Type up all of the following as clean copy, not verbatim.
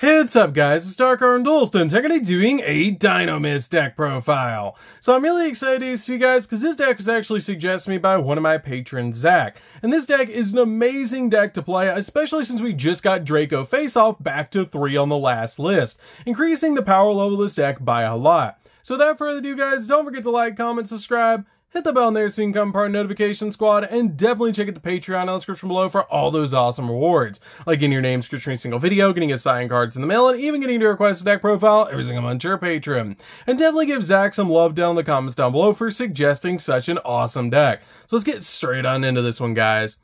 Hey, what's up guys, it's DarkArmedDuelist and I'm going to be doing a Dinomist deck profile. So I'm really excited to do this for you guys because this deck was actually suggested to me by one of my patrons, Zach. And this deck is an amazing deck to play, especially since we just got Draco Face-Off back to 3 on the last list, increasing the power level of this deck by a lot. So without further ado guys, don't forget to like, comment, subscribe, hit the bell in there so you can become part of the notification squad, and definitely check out the Patreon in the description below for all those awesome rewards, like getting your name scratched in a single video, getting a signed cards in the mail, and even getting to request a deck profile every single month to your Patreon. And definitely give Zach some love down in the comments down below for suggesting such an awesome deck. So let's get straight on into this one, guys.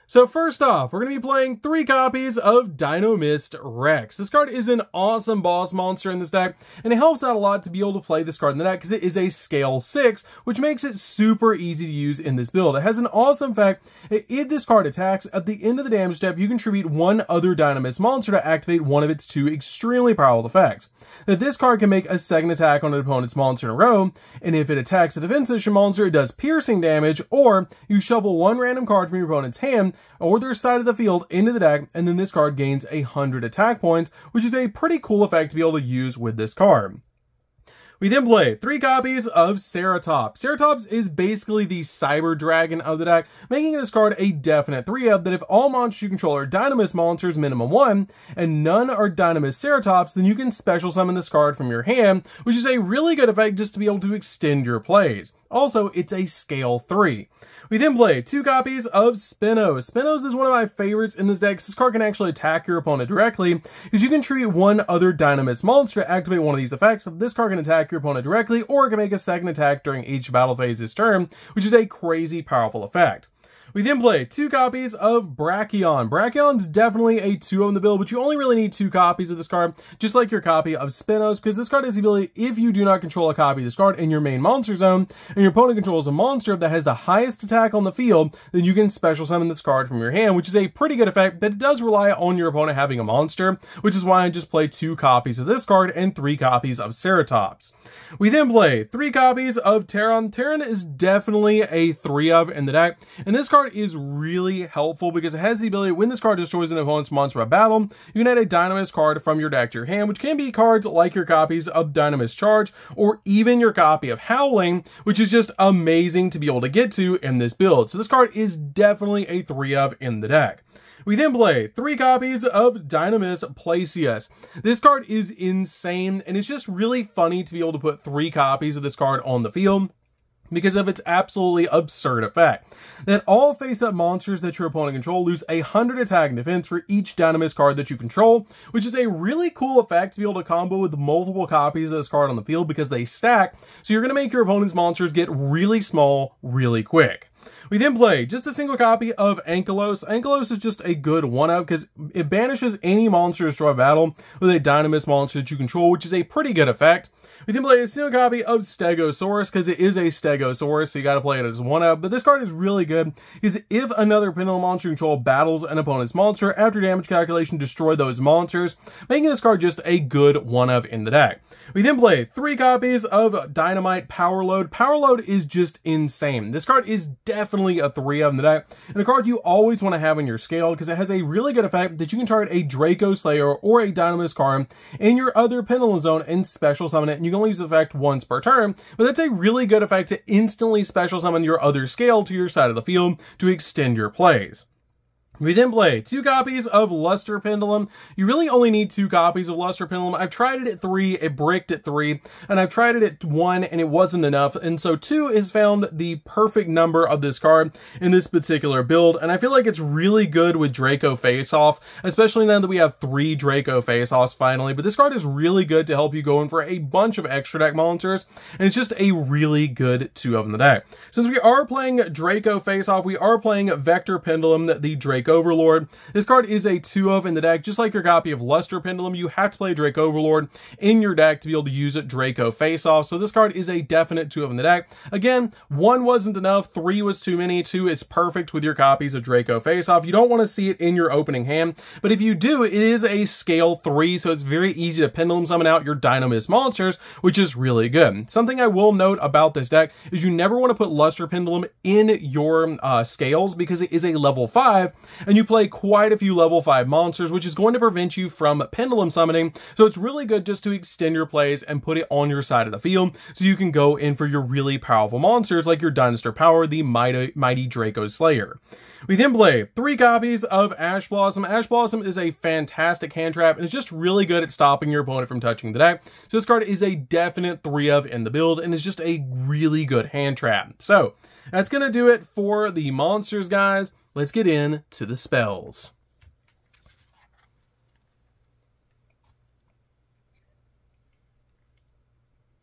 So first off, we're going to be playing 3 copies of Dinomist Rex. This card is an awesome boss monster in this deck, and it helps out a lot to be able to play this card in the deck because it is a scale 6, which makes it super easy to use in this build. It has an awesome effect. If this card attacks, at the end of the damage step, you contribute one other Dinomist monster to activate one of its 2 extremely powerful effects. That this card can make a second attack on an opponent's monster in a row, and if it attacks a defensive monster, it does piercing damage, or you shuffle one random card from your opponent's hand or their side of the field into the deck, and then this card gains 100 attack points, which is a pretty cool effect to be able to use with this card. We then play 3 copies of Ceratops. Ceratops is basically the cyber dragon of the deck, making this card a definite 3-of that if all monsters you control are Dinomist monsters minimum 1, and none are Dinomist Ceratops, then you can special summon this card from your hand, which is a really good effect just to be able to extend your plays. Also, it's a scale 3. We then play 2 copies of Spinos. Spinos is one of my favorites in this deck because this card can actually attack your opponent directly, because you can treat one other Dinomist monster to activate one of these effects. This card can attack your opponent directly, or it can make a second attack during each battle phase this turn, which is a crazy powerful effect. We then play 2 copies of Brachion. Brachion's definitely a 2 on the build, but you only really need 2 copies of this card, just like your copy of Spinos, because this card has the ability, if you do not control a copy of this card in your main monster zone, and your opponent controls a monster that has the highest attack on the field, then you can special summon this card from your hand, which is a pretty good effect, but it does rely on your opponent having a monster, which is why I just play 2 copies of this card and 3 copies of Ceratops. We then play 3 copies of Terran. Terran is definitely a 3-of in the deck, and this card is really helpful because it has the ability, when this card destroys an opponent's monster by battle, you can add a Dinomist card from your deck to your hand, which can be cards like your copies of Dinomist Charge, or even your copy of Howling, which is just amazing to be able to get to in this build. So this card is definitely a 3-of in the deck. We then play 3 copies of Dinomist Placius. This card is insane, and it's just really funny to be able to put 3 copies of this card on the field, because of its absolutely absurd effect. That all face-up monsters that your opponent control lose 100 attack and defense for each Dinomist card that you control, which is a really cool effect to be able to combo with multiple copies of this card on the field because they stack, so you're going to make your opponent's monsters get really small really quick. We then play just a single copy of Ankylos. Ankylos is just a good 1-of because it banishes any monster destroy battle with a Dinomist monster that you control, which is a pretty good effect. We then play a single copy of Stegosaurus because it is a Stegosaurus, so you got to play it as 1-of. But this card is really good because if another Pendulum monster you control battles an opponent's monster, after damage calculation, destroy those monsters, making this card just a good 1-of in the deck. We then play 3 copies of Dynamite Powerload. Powerload is just insane. This card is definitely a 3-of in the deck, and a card you always want to have in your scale because it has a really good effect that you can target a Draco Slayer or a Dinomist card in your other Pendulum zone and special summon it, and you can only use the effect once per turn, but that's a really good effect to instantly special summon your other scale to your side of the field to extend your plays. We then play 2 copies of Luster Pendulum. You really only need 2 copies of Luster Pendulum. I've tried it at 3, it bricked at 3, and I've tried it at 1, and it wasn't enough, and so 2 is found the perfect number of this card in this particular build, and I feel like it's really good with Draco Face-Off, especially now that we have 3 Draco Face-Offs finally, but this card is really good to help you go in for a bunch of extra deck monsters, and it's just a really good 2-of in the deck. Since we are playing Draco Face-Off, we are playing Vector Pendulum, the Draco Overlord. This card is a 2-of in the deck. Just like your copy of Luster Pendulum, you have to play Draco Overlord in your deck to be able to use it Draco Face-Off. So this card is a definite 2-of in the deck. Again, 1 wasn't enough, 3 was too many, 2 is perfect with your copies of Draco Face-Off. You don't want to see it in your opening hand, but if you do, it is a scale 3, so it's very easy to Pendulum summon out your Dinomist monsters, which is really good. Something I will note about this deck is you never want to put Luster Pendulum in your scales because it is a level 5, and you play quite a few level 5 monsters, which is going to prevent you from pendulum summoning. So it's really good just to extend your plays and put it on your side of the field so you can go in for your really powerful monsters like your Dinosaur Power, the Mighty Draco Slayer. We then play 3 copies of Ash Blossom. Ash Blossom is a fantastic hand trap and it's just really good at stopping your opponent from touching the deck. So this card is a definite 3 of in the build and is just a really good hand trap. So that's going to do it for the monsters, guys. Let's get into the spells.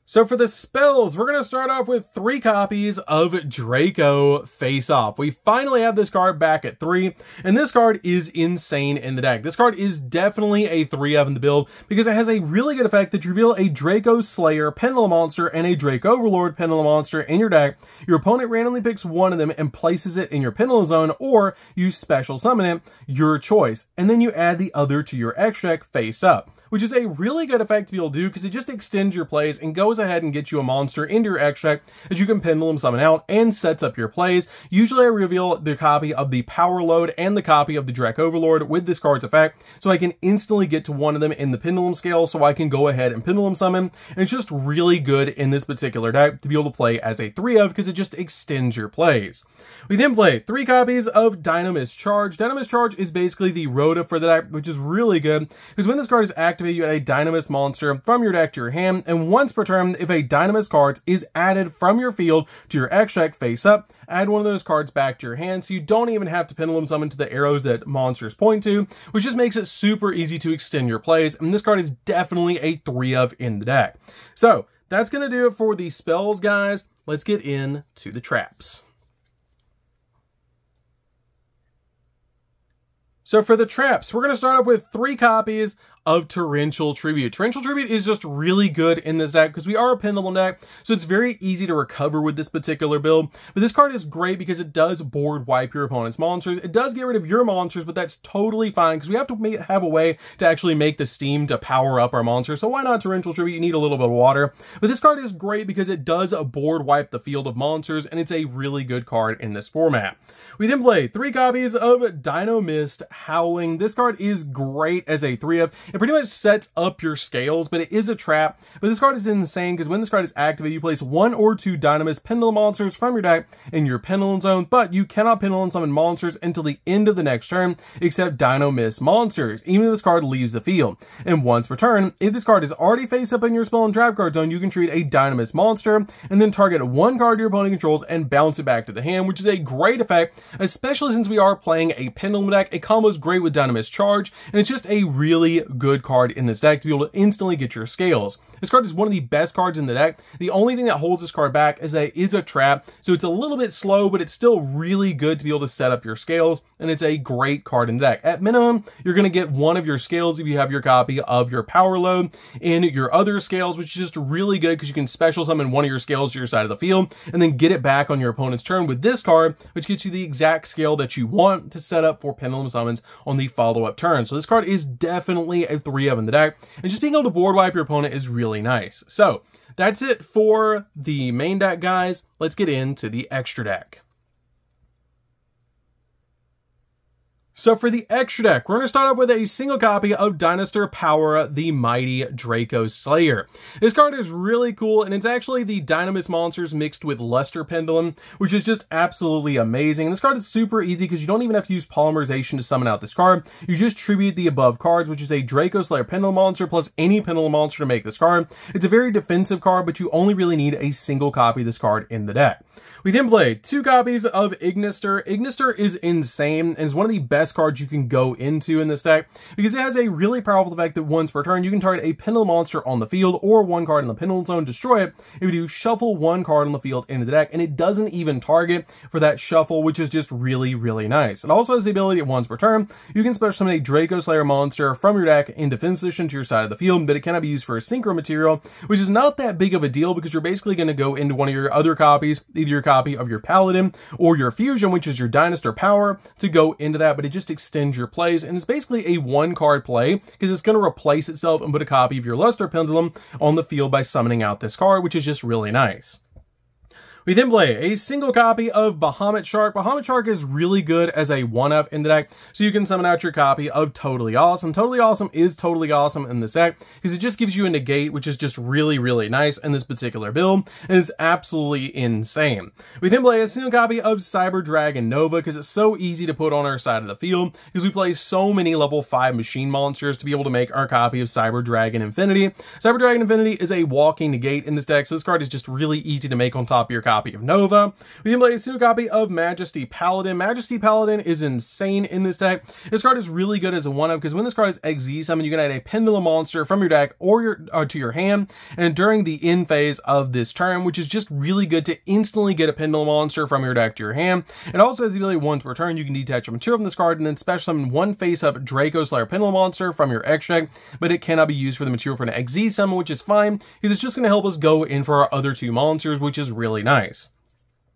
So for the spells, we're going to start off with 3 copies of Draco Face Off. We finally have this card back at 3, and this card is insane in the deck. This card is definitely a 3 of in the build because it has a really good effect that you reveal a Draco Slayer Pendulum Monster and a Draco Overlord Pendulum Monster in your deck. Your opponent randomly picks one of them and places it in your Pendulum Zone, or you special summon it, your choice, and then you add the other to your extra deck face up, which is a really good effect to be able to do because it just extends your plays and goes ahead and gets you a monster into your extract that you can pendulum summon out and sets up your plays. Usually I reveal the copy of the Power Load and the copy of the Draco Overlord with this card's effect, so I can instantly get to one of them in the pendulum scale so I can go ahead and pendulum summon. And it's just really good in this particular deck to be able to play as a 3 of because it just extends your plays. We then play 3 copies of Dinomist Charge. Dinomist Charge is basically the Rhoda for the deck, which is really good because when this card is activated, you add a Dinomist monster from your deck to your hand, and once per turn, if a Dinomist card is added from your field to your extract face up, add one of those cards back to your hand, so you don't even have to pendulum summon to the arrows that monsters point to, which just makes it super easy to extend your plays, and this card is definitely a 3 of in the deck. So that's going to do it for the spells, guys. Let's get into the traps. So for the traps, we're going to start off with 3 copies of Torrential Tribute. Torrential Tribute is just really good in this deck because we are a pendulum deck, so it's very easy to recover with this particular build. But this card is great because it does board wipe your opponent's monsters. It does get rid of your monsters, but that's totally fine because we have to have a way to actually make the steam to power up our monsters. So why not Torrential Tribute? You need a little bit of water. But this card is great because it does board wipe the field of monsters, and it's a really good card in this format. We then play 3 copies of Dinomist Howling. This card is great as a 3 of. It pretty much sets up your scales, but it is a trap. But this card is insane because when this card is activated, you place 1 or 2 Dinomist Pendulum monsters from your deck in your Pendulum Zone, but you cannot Pendulum summon monsters until the end of the next turn, except Dinomist monsters, even if this card leaves the field. And once per turn, if this card is already face up in your spell and trap card zone, you can treat a Dinomist monster and then target 1 card your opponent controls and bounce it back to the hand, which is a great effect, especially since we are playing a Pendulum deck. It combos great with Dinomist Charge, and it's just a really good card in this deck to be able to instantly get your scales. This card is one of the best cards in the deck. The only thing that holds this card back is that it is a trap, so it's a little bit slow, but it's still really good to be able to set up your scales, and it's a great card in the deck. At minimum, you're going to get one of your scales if you have your copy of your Power Load in your other scales, which is just really good because you can special summon one of your scales to your side of the field and then get it back on your opponent's turn with this card, which gets you the exact scale that you want to set up for pendulum summons on the follow-up turn. So this card is definitely a 3 of in the deck, and just being able to board wipe your opponent is really nice. So that's it for the main deck, guys. Let's get into the extra deck. So for the extra deck, we're going to start off with a single copy of Dinosaur Power, the Mighty Draco Slayer. This card is really cool, and it's actually the Dinomist monsters mixed with Luster Pendulum, which is just absolutely amazing. And this card is super easy because you don't even have to use polymerization to summon out this card. You just tribute the above cards, which is a Draco Slayer Pendulum monster plus any Pendulum monster to make this card. It's a very defensive card, but you only really need a single copy of this card in the deck. We then play 2 copies of Ignister. Ignister is insane and is one of the best cards you can go into in this deck because it has a really powerful effect that once per turn you can target a Pendulum monster on the field or 1 card in the Pendulum Zone, destroy it. If you do, shuffle 1 card on the field into the deck, and it doesn't even target for that shuffle, which is just really, really nice. It also has the ability at once per turn, you can special summon a Draco Slayer monster from your deck in defense position to your side of the field, but it cannot be used for a synchro material, which is not that big of a deal because you're basically going to go into one of your other copies, either your copy of your Paladin or your Fusion, which is your Dinosaur Power, to go into that, but it just extends your plays, and it's basically a 1 card play because it's going to replace itself and put a copy of your Luster Pendulum on the field by summoning out this card, which is just really nice. We We then play a single copy of Bahamut Shark. Bahamut Shark is really good as a 1-up in the deck, so you can summon out your copy of Totally Awesome. Totally Awesome is totally awesome in this deck because it just gives you a negate, which is just really, really nice in this particular build, and it's absolutely insane. We then play a single copy of Cyber Dragon Nova because it's so easy to put on our side of the field because we play so many level 5 machine monsters to be able to make our copy of Cyber Dragon Infinity. Cyber Dragon Infinity is a walking negate in this deck, so this card is just really easy to make on top of your copy of Nova. We then play a single copy of Majesty Paladin. Majesty Paladin is insane in this deck. This card is really good as a 1-up because when this card is XZ summon, you can add a Pendulum monster from your deck or to your hand, and during the end phase of this turn, which is just really good to instantly get a Pendulum monster from your deck to your hand. It also has the ability once per turn, you can detach a material from this card and then special summon one face-up Draco Slayer Pendulum monster from your X deck, but it cannot be used for the material for an XZ summon, which is fine because it's just going to help us go in for our other 2 monsters, which is really nice.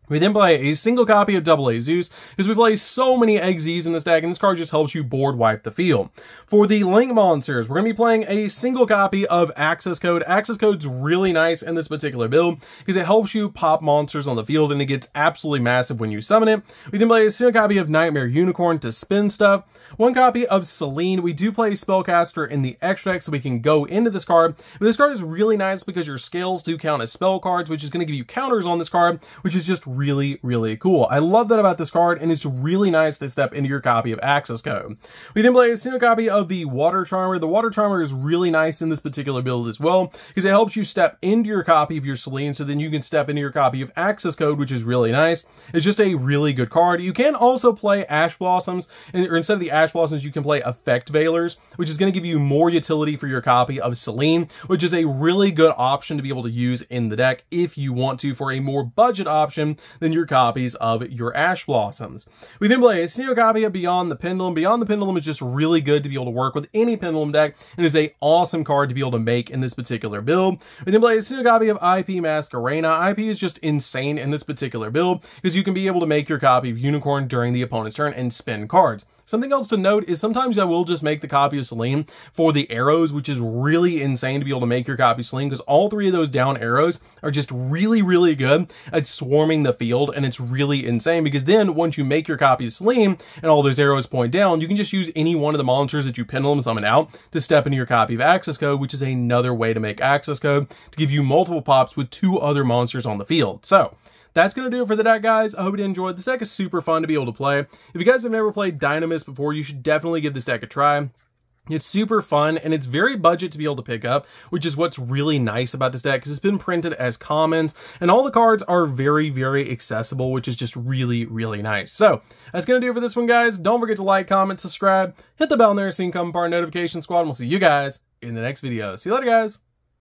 We then play a single copy of Double A Zeus because we play so many XZs in this deck, and this card just helps you board wipe the field. For the Link monsters, we're going to be playing a single copy of Access Code. Access Code's really nice in this particular build because it helps you pop monsters on the field, and it gets absolutely massive when you summon it. We then play a single copy of Nightmare Unicorn to spin stuff. One copy of Selene. We do play Spellcaster in the X deck, so we can go into this card. But this card is really nice because your scales do count as spell cards, which is going to give you counters on this card, which is just really, really cool. I love that about this card, and it's really nice to step into your copy of Access Code. We then play a single copy of the Water Charmer. The Water Charmer is really nice in this particular build as well, because it helps you step into your copy of your Selene, so then you can step into your copy of Access Code, which is really nice. It's just a really good card. You can also play Ash Blossoms, or instead of the Ash Blossoms, you can play Effect Veilers, which is going to give you more utility for your copy of Selene, which is a really good option to be able to use in the deck if you want to, for a more budget option than your copies of your Ash Blossoms. We then play a single copy of Beyond the Pendulum. Beyond the Pendulum is just really good to be able to work with any Pendulum deck, and is a awesome card to be able to make in this particular build. We then play a single copy of IP Masquerena. IP is just insane in this particular build because you can be able to make your copy of Unicorn during the opponent's turn and spin cards. Something else to note is sometimes I will just make the copy of Selene for the arrows, which is really insane to be able to make your copy of Selene because all 3 of those down arrows are just really, really good at swarming the field, and it's really insane because then once you make your copy of Selene and all those arrows point down, you can just use any one of the monsters that you Pendulum summon out to step into your copy of Access Code, which is another way to make Access Code to give you multiple pops with 2 other monsters on the field. So that's going to do it for the deck, guys. I hope you enjoyed. This deck is super fun to be able to play. If you guys have never played Dinomist before, you should definitely give this deck a try. It's super fun, and it's very budget to be able to pick up, which is what's really nice about this deck, because it's been printed as commons, and all the cards are very, very accessible, which is just really, really nice. So, that's going to do it for this one, guys. Don't forget to like, comment, subscribe, hit the bell in there so you can become part of Notification Squad, and we'll see you guys in the next video. See you later, guys.